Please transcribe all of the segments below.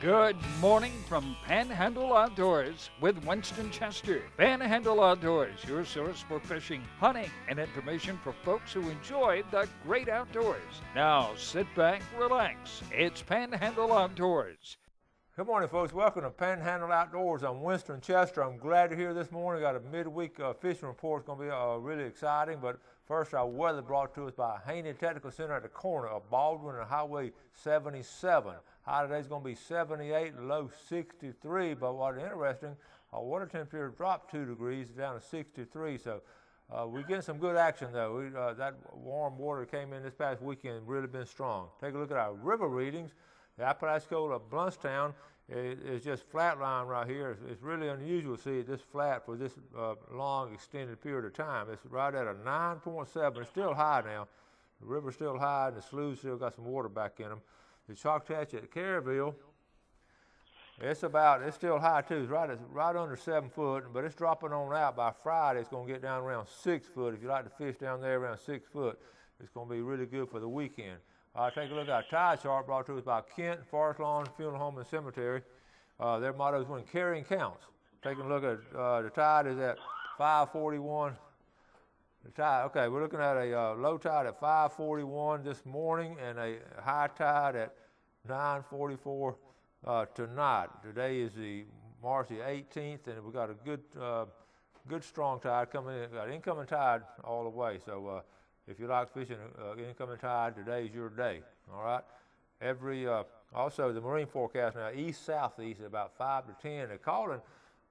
Good morning from Panhandle Outdoors with Winston Chester. Panhandle Outdoors, your source for fishing, hunting, and information for folks who enjoy the great outdoors. Now sit back, relax. It's Panhandle Outdoors. Good morning, folks. Welcome to Panhandle Outdoors. I'm Winston Chester. I'm glad you're here this morning. Got a midweek fishing report. It's going to be really exciting. But first, our weather brought to us by Haney Technical Center at the corner of Baldwin and Highway 77. High today is going to be 78, low 63. But what's interesting, our water temperature dropped 2 degrees down to 63. So we're getting some good action, though. That warm water came in this past weekend, really been strong. Take a look at our river readings. The Apalachicola of Bluntstown is just flatline right here. It's really unusual to see it this flat for this long extended period of time. It's right at a 9.7. It's still high now. The river's still high and the sloughs still got some water back in them. The Choctaw at Caryville, it's still high too. It's right under 7 foot, but it's dropping on out. By Friday, it's going to get down around 6 foot. If you like to fish down there around 6 foot, it's going to be really good for the weekend. Take a look at our tide chart brought to us by Kent Forest Lawn Funeral Home and Cemetery. Their motto is when carrying counts. Taking a look at the tide is at 541. The tide, okay, we're looking at a low tide at 541 this morning and a high tide at 944 tonight. Today is the March the 18th, and we got a good strong tide coming in. Got incoming tide all the way. So if you like fishing incoming tide, today is your day. All right. Also the marine forecast now east-southeast at about 5 to 10. They're calling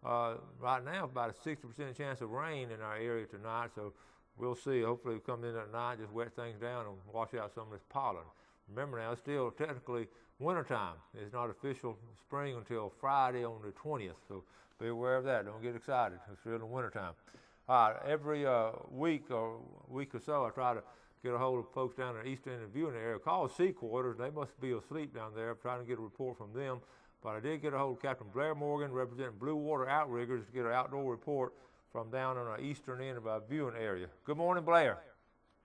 right now about a 60% chance of rain in our area tonight. So we'll see. Hopefully it'll come in at night, just wet things down and wash out some of this pollen. Remember now, it's still technically wintertime. It's not official spring until Friday on the 20th. So be aware of that. Don't get excited. It's still in wintertime. Every week or so, I try to get a hold of folks down in the east end of the viewing area called Sea Quarters. They must be asleep down there. I'm trying to get a report from them. But I did get a hold of Captain Blair Morgan, representing Blue Water Outriggers, to get an outdoor report from down on the eastern end of our viewing area. Good morning, Blair.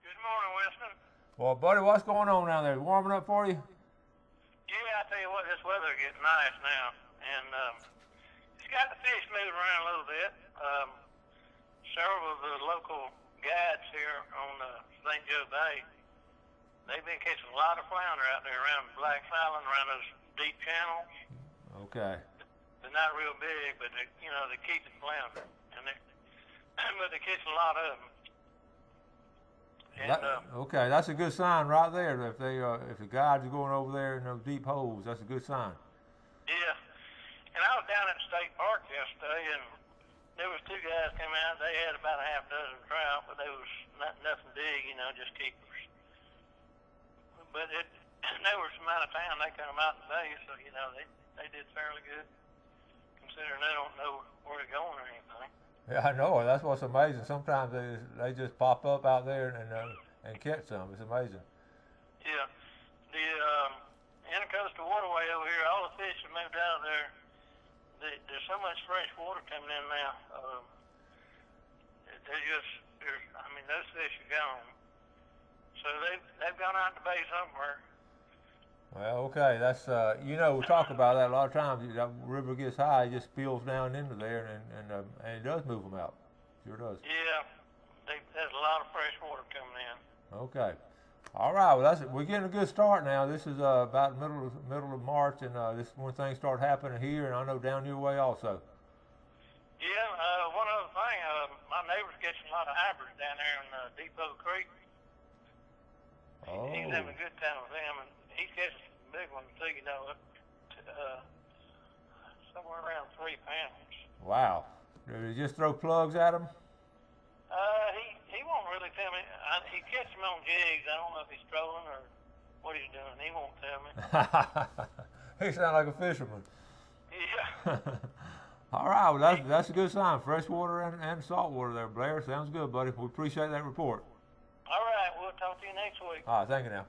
Good morning, Winston. Well, buddy, what's going on down there? Warming up for you? Yeah, I tell you what, this weather is getting nice now. And it's got the fish moving around a little bit. Several of the local guides here on St. Joe Bay, they've been catching a lot of flounder out there around Black Island, around those deep channels. Okay. They're not real big, but they're keeping flounder. But they catch a lot of them. And, okay, that's a good sign right there. If the guides are going over there in those deep holes, that's a good sign. Yeah. And I was down at the state park yesterday, and there was 2 guys come out. They had about a half dozen trout, but they was nothing big, just keepers. But they were from out of town. They come out in the bay, so they did fairly good, considering they don't know where they're going or anything. Yeah, I know. That's what's amazing. Sometimes they just pop up out there and catch some. It's amazing. Yeah. The intercoastal waterway over here, all the fish have moved out of there. There's so much fresh water coming in now. Those fish are gone. So they've gone out to the bay somewhere. Well, okay, that's we talk about that a lot of times. That river gets high, it just spills down into there, and it does move them out. Sure does. Yeah, there's a lot of fresh water coming in. Okay, all right. Well, we're getting a good start now. This is about middle of March, and this is when things start happening here, and I know down your way also. Yeah. One other thing, my neighbor's catching a lot of hybrids down there in Depot Creek. Oh. He's having a good time with them, and he's catching some big ones too, somewhere around 3 pounds. Wow. Did he just throw plugs at them? He won't really tell me. He catches them on jigs. I don't know if he's trolling or what he's doing. He won't tell me. He sounds like a fisherman. Yeah. All right, well, that's a good sign. Fresh water and salt water there, Blair. Sounds good, buddy. We appreciate that report. All right, we'll talk to you next week. All right, thank you now.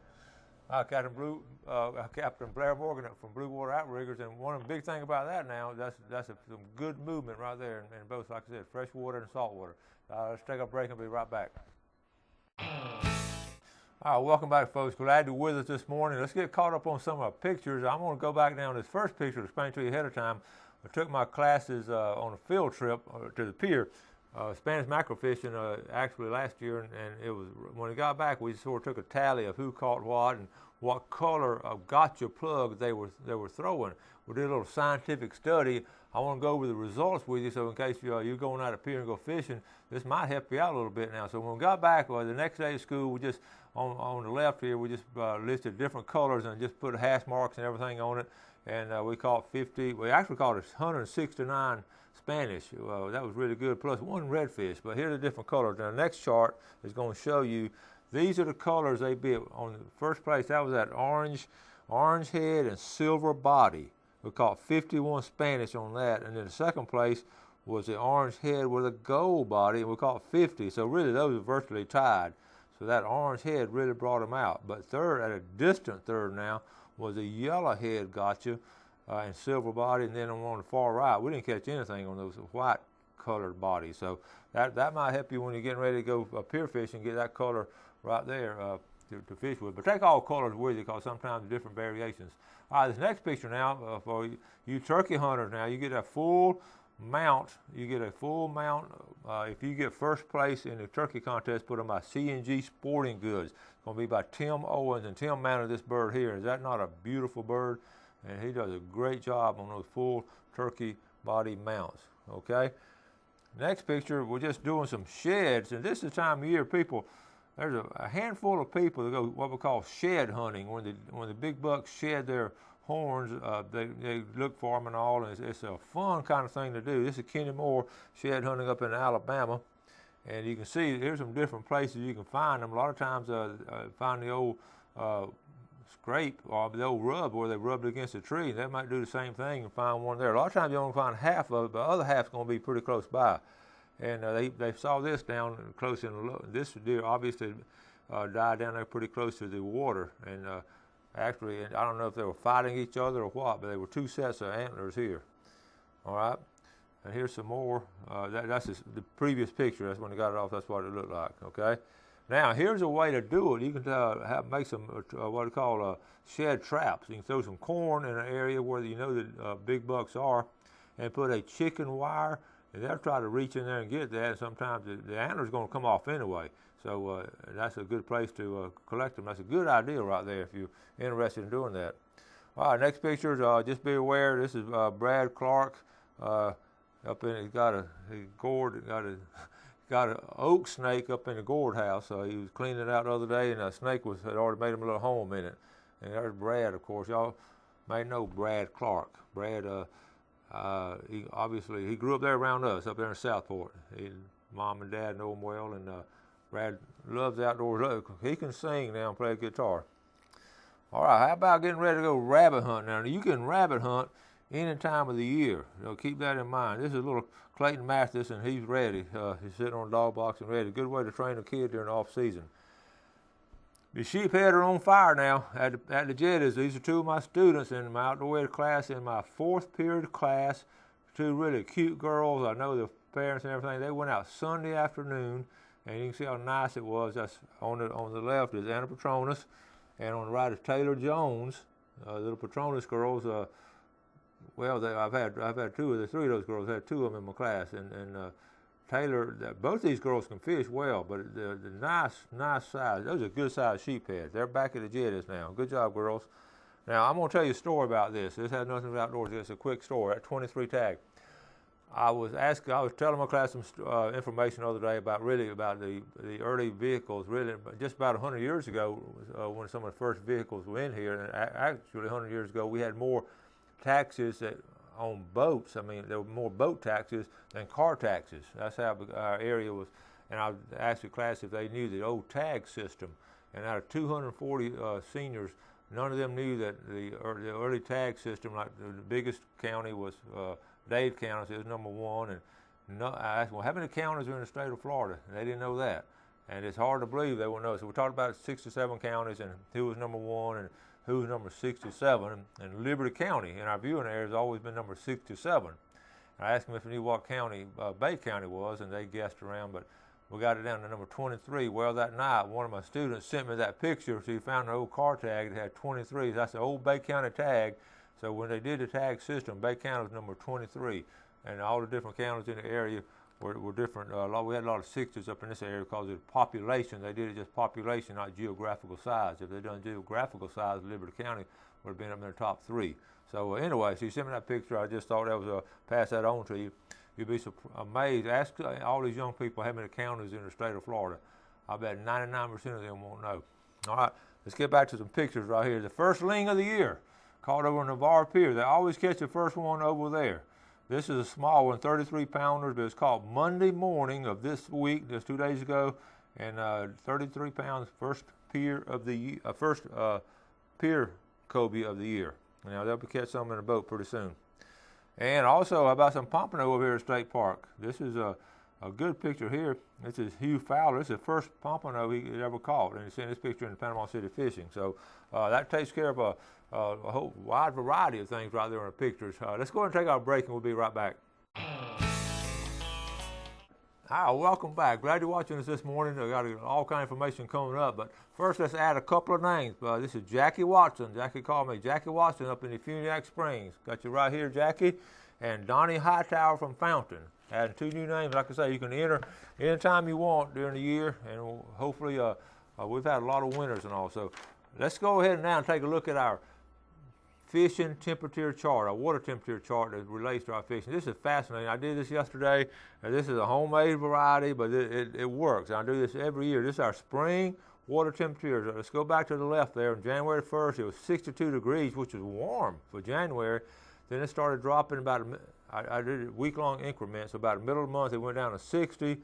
Captain Blair Morgan from Blue Water Outriggers, and one of the big things about that now, that's some good movement right there in both, like I said, fresh water and salt water. Let's take a break and be right back. All All right, welcome back, folks. Glad you're with us this morning. Let's get caught up on some of our pictures. I'm going to go back down to this first picture to explain to you ahead of time. I took my classes on a field trip to the pier, Spanish mackerel fishing, actually last year, and it was when we got back, we sort of took a tally of who caught what and what color of gotcha plug they were throwing. We did a little scientific study. I want to go over the results with you, so in case you're going out of pier and go fishing, this might help you out a little bit now. So when we got back, the next day of school, we just on the left here, we just listed different colors and just put hash marks and everything on it. And we caught 50. We actually caught 169 Spanish. That was really good. Plus one redfish. But here are the different colors. Now the next chart is going to show you these are the colors they bit. On the first place, that was that orange head and silver body. We caught 51 Spanish on that. And then the second place was the orange head with a gold body, and we caught 50. So really, those are virtually tied. So that orange head really brought them out. But third, at a distant third now, was a yellow head gotcha and silver body. And then on the far right, we didn't catch anything on those white colored bodies. So that might help you when you're getting ready to go pier fishing, get that color right there to fish with. But take all colors with you, because sometimes there's different variations. All right, this next picture now, for you turkey hunters now, you get a full mount. You get a full mount. If you get first place in the turkey contest, put on by C&G Sporting Goods. It's going to be by Tim Owens, and Tim mounted this bird here. Is that not a beautiful bird? And he does a great job on those full turkey body mounts. Okay. Next picture, we're just doing some sheds, and this is the time of year people. There's a handful of people that go what we call shed hunting. When the big bucks shed their horns, they look for them and all, and it's a fun kind of thing to do. This is Kenny Moore shed hunting up in Alabama, and you can see there's some different places you can find them. A lot of times find the old scrape or the old rub where they rubbed it against a tree, and they might do the same thing and find one there. A lot of times you only find half of it, but the other half's going to be pretty close by. And they saw this down close in this deer obviously died down there pretty close to the water, and actually, I don't know if they were fighting each other or what, but they were two sets of antlers here. All right, and here's some more. That's the previous picture. That's when they got it off. That's what it looked like. Okay. Now here's a way to do it. You can make some what we call shed traps. You can throw some corn in an area where you know the big bucks are, and put a chicken wire. And they'll try to reach in there and get that. And sometimes the antler's going to come off anyway. So that's a good place to collect them. That's a good idea right there if you're interested in doing that. All right, next picture is just be aware. This is Brad Clark up in. He's got an oak snake up in the gourd house. He was cleaning it out the other day, and a snake had already made him a little home in it. And there's Brad, of course. Y'all may know Brad Clark. Brad. He grew up there around us, up there in Southport. Mom and Dad know him well, and Brad loves the outdoors. He can sing now and play guitar. All right, how about getting ready to go rabbit hunt now? You can rabbit hunt any time of the year. Keep that in mind. This is little Clayton Mathis, and he's ready. He's sitting on a dog box and ready. Good way to train a kid during the off season. The sheephead are on fire now at the jetties. These are two of my students in my outdoor ed class in my fourth period class. Two really cute girls. I know the parents and everything. They went out Sunday afternoon, and you can see how nice it was. That's on the left is Anna Petronas, and on the right is Taylor Jones. Little Petronas girls. I've had three of those girls. I had two of them in my class, and Taylor, both these girls can fish well, but the nice size. Those are good sized sheepheads. They're back at the jetties now. Good job, girls. Now I'm going to tell you a story about this. This has nothing to do with outdoors. It's a quick story. At 23 tag, I was telling my class some information the other day about the early vehicles. Really, just about 100 years ago, when some of the first vehicles were in here, and actually 100 years ago, we had more taxes on boats. I mean, there were more boat taxes than car taxes. That's how our area was. And I asked the class if they knew the old tag system. And out of 240 seniors, none of them knew that the early tag system, like the biggest county was Dade County, so it was number one. And I asked, well, how many counties are in the state of Florida? And they didn't know that. And it's hard to believe they wouldn't know. So we talked about 67 counties and who was number one and who was number 67, and Liberty County in our viewing area has always been number 67. I asked them if they knew what county Bay County was, and they guessed around, but We got it down to number 23. Well, that night, one of my students sent me that picture. So he found an old car tag that had 23. That's the old Bay County tag. So when they did the tag system, Bay County was number 23. And all the different counties in the area were different. We had a lot of 60s up in this area because of population. They did it just population, not geographical size. If they'd done geographical size, Liberty County would have been up in the top 3. So anyway, so you sent me that picture. I just thought that was pass that on to you. You'd be amazed. Ask all these young people how many counties in the state of Florida. I bet 99% of them won't know. All right, let's get back to some pictures right here. The first ling of the year, caught over in Navarre Pier. They always catch the first one over there. This is a small one, 33 pounders, but it's caught Monday morning of this week, just 2 days ago, and 33 pounds, first pier of the year, first pier cobia of the year. Now they'll be catch some in a boat pretty soon. And also, how about some pompano over here at State Park? This is a good picture here. This is Hugh Fowler. This is the first pompano he ever caught, and he's seen this picture in Panama City fishing. So that takes care of a whole wide variety of things right there in the pictures. Let's go ahead and take our break, and we'll be right back. Hi, welcome back. Glad you're watching us this morning. We got all kind of information coming up, but first let's add a couple of names. This is Jackie Watson. Jackie called me Jackie Watson up in the Funiac Springs. Got you right here, Jackie. And Donnie Hightower from Fountain. Adding 2 new names. Like I say, you can enter anytime you want during the year, and hopefully we've had a lot of winners and all. So let's go ahead and now take a look at our fishing temperature chart, our water temperature chart that relates to our fishing. This is fascinating. I did this yesterday. This is a homemade variety, but it works. I do this every year. This is our spring water temperature. Let's go back to the left there. On January 1st, it was 62 degrees, which was warm for January. Then it started dropping about, I did it week-long increments, so about the middle of the month it went down to 60.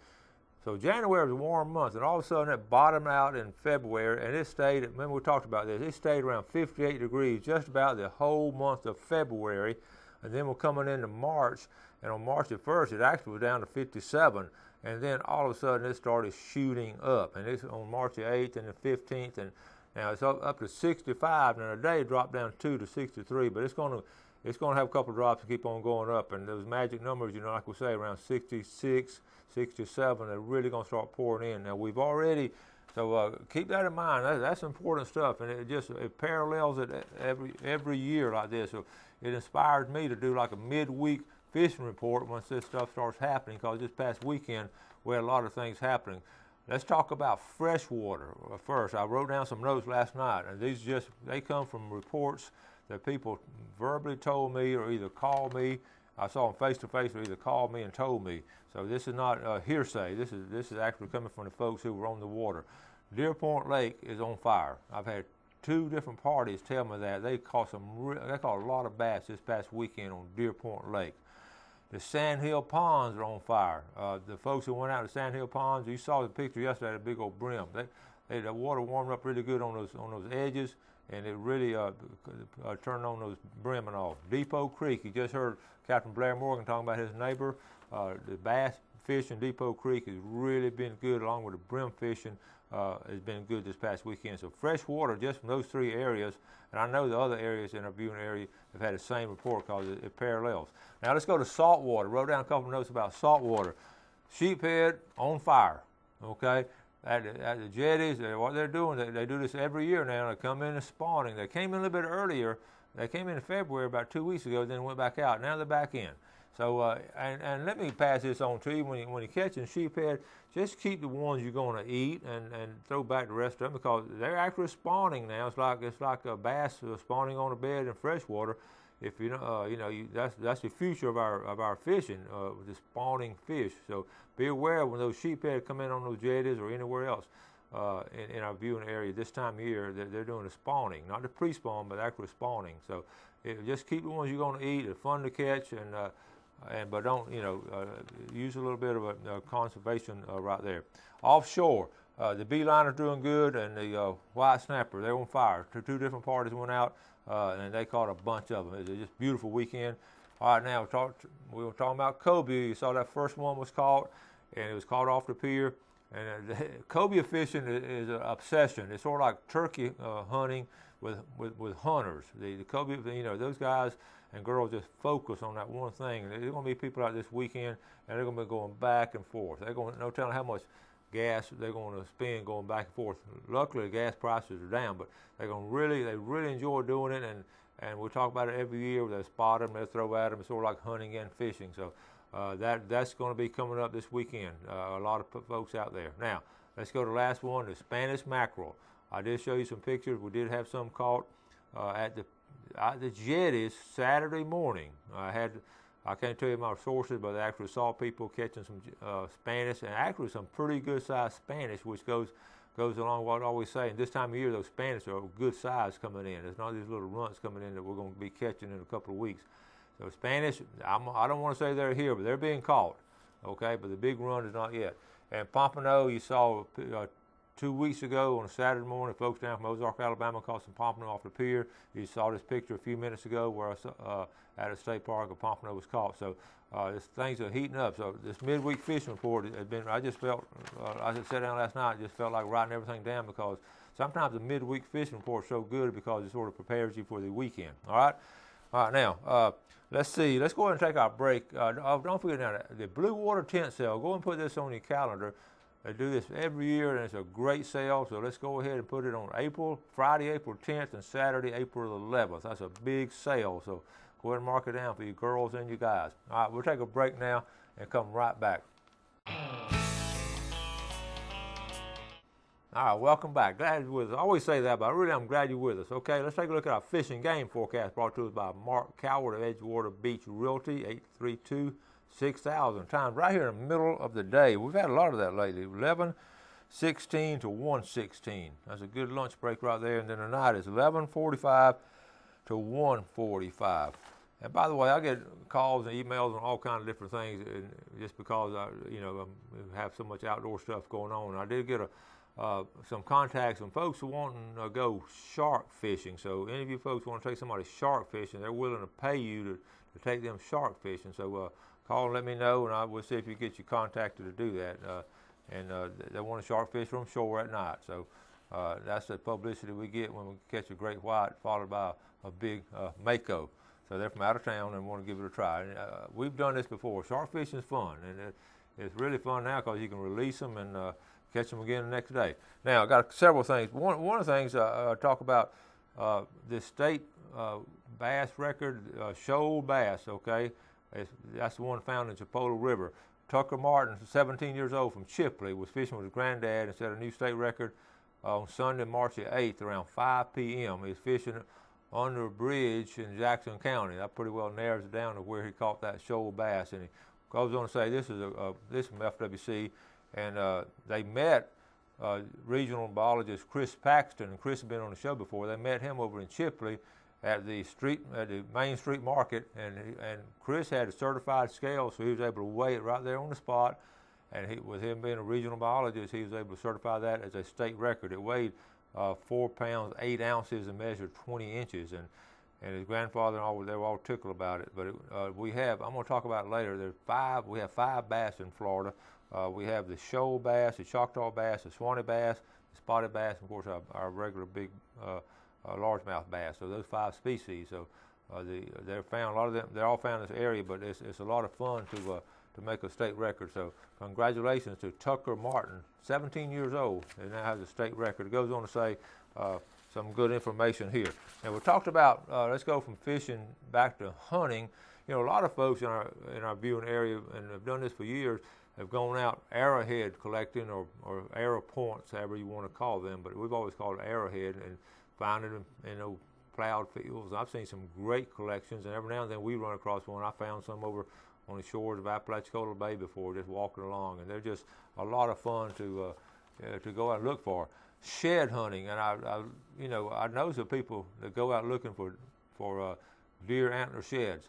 So January was a warm month, and all of a sudden it bottomed out in February, and it stayed, remember we talked about this, it stayed around 58 degrees just about the whole month of February, and then we're coming into March, and on March the 1st it actually was down to 57, and then all of a sudden it started shooting up, and it's on March the 8th and the 15th, and now it's up to 65, and today it dropped down 2 to 63, but it's going to have a couple of drops and keep on going up, and those magic numbers, like we say, around 66, 67, they're really going to start pouring in. Now we've already, so keep that in mind. That's important stuff, and it parallels it every year like this. So it inspires me to do like a midweek fishing report once this stuff starts happening, because this past weekend we had a lot of things happening. Let's talk about freshwater first. I wrote down some notes last night, and they come from reports that people verbally told me or either called me. I saw them face to face or either called me and told me. So this is not hearsay. This is actually coming from the folks who were on the water. Deer Point Lake is on fire. I've had 2 different parties tell me that they caught a lot of bass this past weekend on Deer Point Lake. The Sandhill Ponds are on fire. The folks who went out to Sandhill Ponds, you saw the picture yesterday, the big old brim. The water warmed up really good on those edges, and it really turned on those brim and all. Depot Creek, you just heard Captain Blair Morgan talking about his neighbor. The bass fishing Depot Creek has really been good, along with the brim fishing has been good this past weekend. So fresh water just from those 3 areas, and I know the other areas in our viewing area have had the same report because it parallels. Now let's go to saltwater. Wrote down a couple of notes about saltwater. Sheephead on fire, okay? At the jetties, what they're doing, they do this every year now. They come in and spawning. They came in a little bit earlier. They came in February about 2 weeks ago, then went back out. Now they're back in. So, and let me pass this on to you. When you're catching sheephead, just keep the ones you're going to eat and throw back the rest of them, because they're actually spawning now. It's like a bass spawning on a bed in freshwater. If that's the future of our fishing, the spawning fish. So be aware when those sheephead come in on those jetties or anywhere else in our viewing area this time of year, they're doing the spawning, not the pre-spawn, but actually spawning. So just keep the ones you're going to eat. They're fun to catch, but don't use a little bit of a conservation right there. Offshore, the beeliner's doing good, and the white snapper, they're on fire. 2 different parties went out, and they caught a bunch of them. It was just a beautiful weekend. All right, now we were talking about cobia. You saw that first one was caught, and it was caught off the pier. And cobia fishing is an obsession. It's sort of like turkey hunting with hunters. The cobia, those guys and girls just focus on that one thing. And there's going to be people out this weekend, and they're going to be going back and forth. They're going no telling how much gas they're going to spend going back and forth. Luckily, the gas prices are down, but they really enjoy doing it, and we talk about it every year. They spot them, they throw at them. It's sort of like hunting and fishing. So that's going to be coming up this weekend. A lot of folks out there. Now, let's go to the last one, the Spanish mackerel. I did show you some pictures. We did have some caught at the jetties Saturday morning. I can't tell you my sources, but I actually saw people catching some Spanish, and actually some pretty good sized Spanish, which goes along with what I always say. And this time of year, those Spanish are good size coming in. It's not these little runts coming in that we're going to be catching in a couple of weeks. So Spanish, I don't want to say they're here, but they're being caught, okay? But the big run is not yet. And pompano, you saw 2 weeks ago on a Saturday morning, folks down from Ozark, Alabama caught some pompano off the pier. You saw this picture a few minutes ago where at a state park a pompano was caught. So things are heating up. So this midweek fishing report has been, I just felt, I sat down last night, just felt like writing everything down, because sometimes the midweek fishing report is so good because it sort of prepares you for the weekend. All right, now, let's see. Let's go ahead and take our break. Don't forget now, the Blue Water tent sale. Go and put this on your calendar. They do this every year, and it's a great sale. So let's go ahead and put it on Friday, April 10th, and Saturday, April 11th. That's a big sale. So go ahead and mark it down for you girls and you guys. All right, we'll take a break now and come right back. All right, welcome back. Glad you're with us. I always say that, but I'm glad you're with us. Okay, let's take a look at our fishing game forecast brought to us by Mark Coward of Edgewater Beach Realty, 832-6000. Times right here in the middle of the day. We've had a lot of that lately, 11:16 to 1:16. That's a good lunch break right there. And then tonight is 11:45 to 1:45. And by the way, I get calls and emails on all kinds of different things, and just because I have so much outdoor stuff going on. I did get some contacts from folks who want to go shark fishing. So any of you folks want to take somebody shark fishing, they're willing to pay you to take them shark fishing. So call and let me know, and I will see if you get you contacted to do that. And they want to shark fish from shore at night. So that's the publicity we get when we catch a great white followed by a big mako. So they're from out of town and want to give it a try. And, we've done this before. Shark fishing is fun, and it's really fun now because you can release them and catch them again the next day. Now, I got several things. One of the things I talk about, the state bass record, shoal bass, okay? That's the one found in Chipotle River. Tucker Martin, 17 years old, from Chipley, was fishing with his granddad and set a new state record on Sunday, March the 8th, around 5 p.m. He was fishing under a bridge in Jackson County. That pretty well narrows it down to where he caught that shoal bass. And he goes on to say, this is from FWC, and they met regional biologist Chris Paxton, and Chris had been on the show before. They met him over in Chipley at the Main Street Market, and Chris had a certified scale, so he was able to weigh it right there on the spot. And with him being a regional biologist, he was able to certify that as a state record. It weighed 4 pounds 8 ounces and measured 20 inches. And his grandfather and all, they were all tickled about it. But I'm going to talk about it later. We have 5 bass in Florida. We have the shoal bass, the Choctaw bass, the Swanee bass, the spotted bass, and of course our regular big largemouth bass. So those 5 species. So they're found, a lot of them, they're all found in this area, but it's a lot of fun to make a state record. So congratulations to Tucker Martin, 17 years old, and now has a state record. It goes on to say some good information here. And we talked about, let's go from fishing back to hunting. You know, a lot of folks in our viewing area, and have done this for years, have gone out arrowhead collecting or arrow points, however you want to call them, but we've always called it arrowhead, and finding them in plowed fields. I've seen some great collections, and every now and then we run across one. I found some over on the shores of Apalachicola Bay before, just walking along, and they're just a lot of fun to go out and look for. Shed hunting, and I know some people that go out looking for deer antler sheds.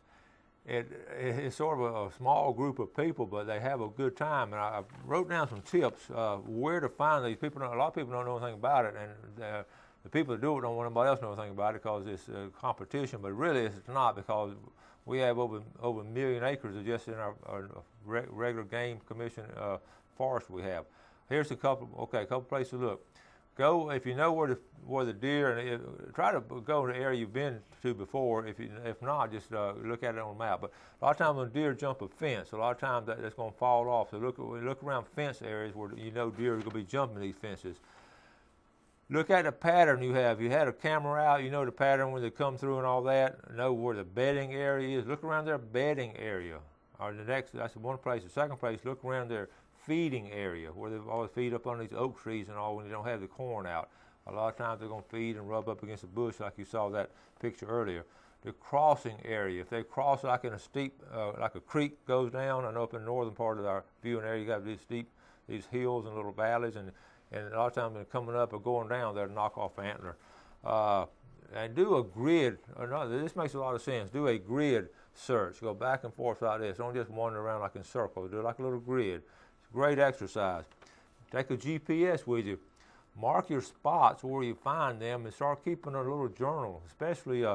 It's sort of a small group of people, but they have a good time. And I wrote down some tips where to find these people. A lot of people don't know anything about it, and the people that do it don't want anybody else to know anything about it because it's a competition. But really, it's not, because we have over 1 million acres of just in our regular game commission forest we have. Here's a couple places to look. Go if you know where the deer, and try to go to the area you've been to before. If not, just look at it on the map. But a lot of times when deer jump a fence, a lot of times that's going to fall off. So look around fence areas where you know deer are going to be jumping these fences. Look at the pattern you have. You had a camera out, you know the pattern when they come through and all that. Know where the bedding area is. Look around their bedding area. Or that's one place. The second place, look around their feeding area where they always feed up on these oak trees and all when they don't have the corn out. A lot of times they're going to feed and rub up against a bush like you saw that picture earlier. The crossing area, if they cross like in a steep, like a creek goes down, I know up in the northern part of our viewing area you got these hills and little valleys, and a lot of times they're coming up or going down, they'll knock off antler. And do a grid, this makes a lot of sense, do a grid search. Go back and forth like this. Don't just wander around like in circles. Do it like a little grid. It's a great exercise. Take a GPS with you. Mark your spots where you find them and start keeping a little journal, especially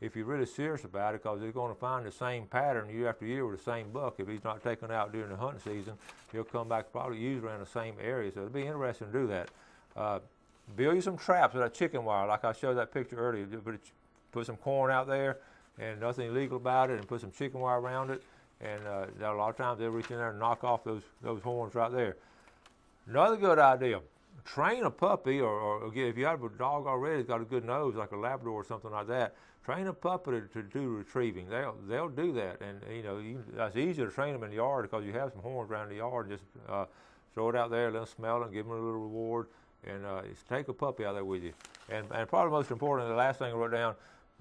if you're really serious about it, because they're going to find the same pattern year after year with the same buck. If he's not taken out during the hunting season, he'll come back probably usually around the same area. So it'll be interesting to do that. Build you some traps with that chicken wire, like I showed that picture earlier. Put some corn out there and nothing illegal about it, and put some chicken wire around it. And a lot of times they'll reach in there and knock off those horns right there. Another good idea. Train a puppy, or if you have a dog already that's got a good nose, like a Labrador or something like that, train a puppy to do retrieving. They'll do that, and that's easier to train them in the yard because you have some horns around the yard. Just throw it out there, let them smell it, and give them a little reward, and take a puppy out there with you. And probably most important, the last thing I wrote down,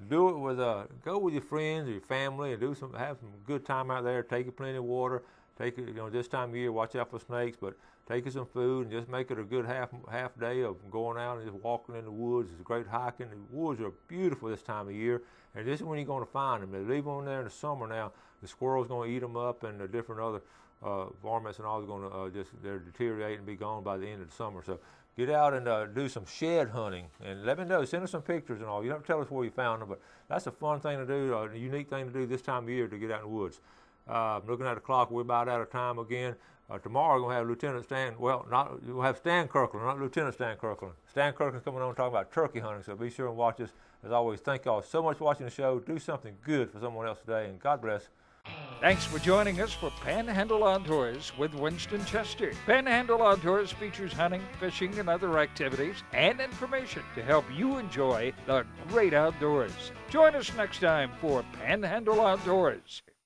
do it with go with your friends or your family and have some good time out there. Take you plenty of water. Take it, this time of year, watch out for snakes, but take you some food and just make it a good half day of going out and just walking in the woods. It's great hiking. The woods are beautiful this time of year, and this is when you're going to find them. They leave them there in the summer now. The squirrel's going to eat them up, and the different other varmints and all are going to they're deteriorate and be gone by the end of the summer. So get out and do some shed hunting, and let me know. Send us some pictures and all. You don't have to tell us where you found them, but that's a fun thing to do, a unique thing to do this time of year to get out in the woods. Looking at the clock, we're about out of time again. Tomorrow we're going to have Lieutenant Stan, we'll have Stan Kirkland, not Lieutenant Stan Kirkland. Stan Kirkland's coming on talking about turkey hunting, so be sure and watch us. As always, thank y'all so much for watching the show. Do something good for someone else today, and God bless. Thanks for joining us for Panhandle Outdoors with Winston Chester. Panhandle Outdoors features hunting, fishing, and other activities and information to help you enjoy the great outdoors. Join us next time for Panhandle Outdoors.